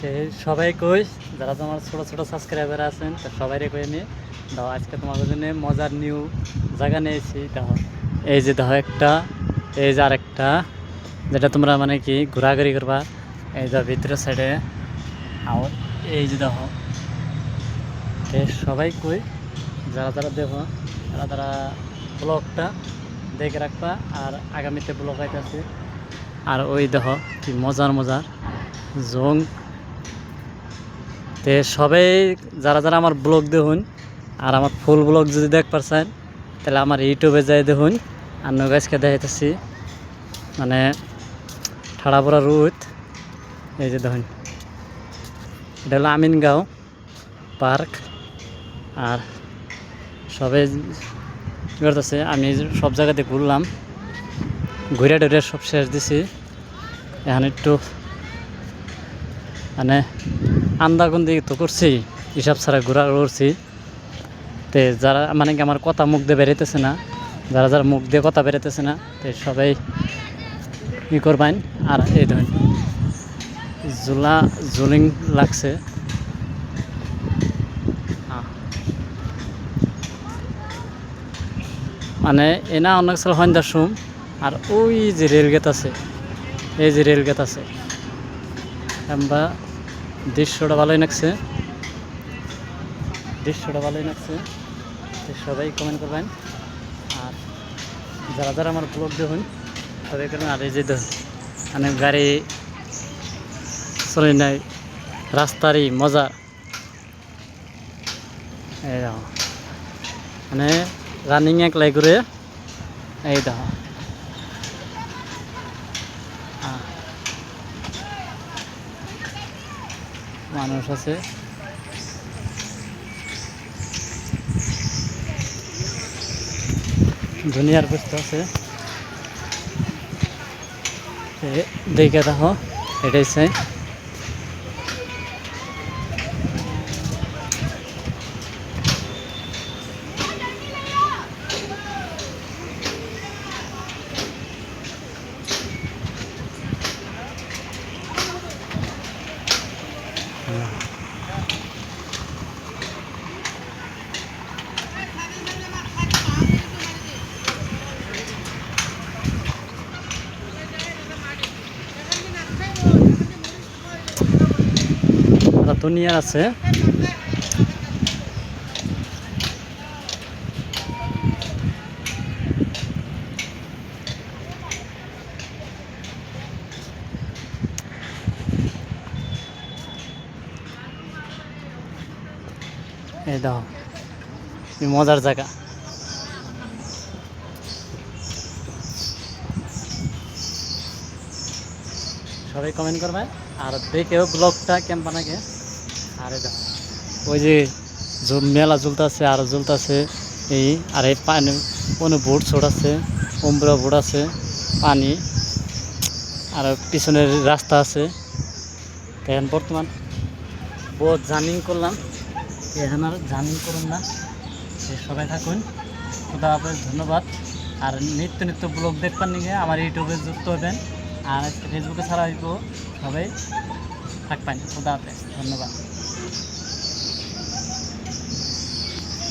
তো সবাই কই যারা তোমার ছোটো ছোটো সাবস্ক্রাইবার আছেন তো সবাই কই আমি দাও আজকে তোমাদের জন্য মজার নিউ জায়গা নিয়েছি। দেখো এই যে দেখো একটা, এই যে আরেকটা, যেটা তোমরা মানে কি ঘোরাঘুরি করবা। এই যে ভিতরের সাইডে আর এই যে দেখো সবাই কই যারা যারা দেখো তারা তারা ব্লগটা দেখে রাখবা। আর আগামীতে ব্লগ আইতেছে। আর ওই দেখো কি মজার মজার জং। তে সবাই যারা যারা আমার ব্লগ দেখুন আর আমার ফুল ব্লগ যদি দেখ পারছেন তাহলে আমার ইউটিউবে যাই দেখুন। আর নগাইজকে দেখাইতেছি মানে ঠাড়াপড়া রুট। এই যে দেখুন এটা হলো আমিনগাঁও পার্ক। আর সবাই করতেছে, আমি সব জায়গাতে ঘুরলাম, ঘুরে টুরে সব শেষ দিছি। এখন একটু মানে আন্দাগুন্দি তো করছি, হিসাব ছাড়া ঘোরা করছি। তো যারা মানে কি আমার কথা মুখ দিয়ে বেরোতেছে না, যারা যারা মুখ দিয়ে কথা বেরোতেছে না তো সবাই ই করবেন। আর এই ধরুন জুলিং লাগছে। মানে এনা অনেক সাল সন্ধ্যার সুম। আর ওই যে রেলগেট আছে, এই যে রেলগেট আছে, আমরা দৃশ্যটা ভালোই লাগছে, দৃশ্যটা ভালোই লাগছে। সবাই কমেন্ট করবেন। আর যারা যারা আমার ব্লগ দেখুন সবাই করবেন। আর এই যে দেখুন মানে গাড়ি চলে নাই, রাস্তারই মজা। এই দেখো মানে রানিং একলাই করে এই দেখো মানুষ আছে। দুনিয়ার বস্তু আছে দেখে দেখো এটাই চাই। দুনিয়ার আছে এই দেখো মজার জায়গা। সবাই কমেন্ট করবে আর দেখেও ব্লগটা কেমন বানাকে। আর দেখো ওই যে মেলা ঝুলতেছে আর ঝুলতেছে এই। আর এই পানি কোনো বোট ছোট আছে, উমরা বোট আছে, পানি আর পিছনের রাস্তা আছে। এখন বর্তমান বহুত জার্নিং করলাম, এখন আর জার্নিং করুন না। সবাই থাকুন, খুদা হাফেজ, ধন্যবাদ। আর নিত্য নিত্য ব্লগ দেখবার নিয়ে আমার ইউটিউবে যুক্ত হবেন আর ফেসবুকে ছাড়া হইব। সবাই থাকবেন, খুদা হাফেজ, ধন্যবাদ।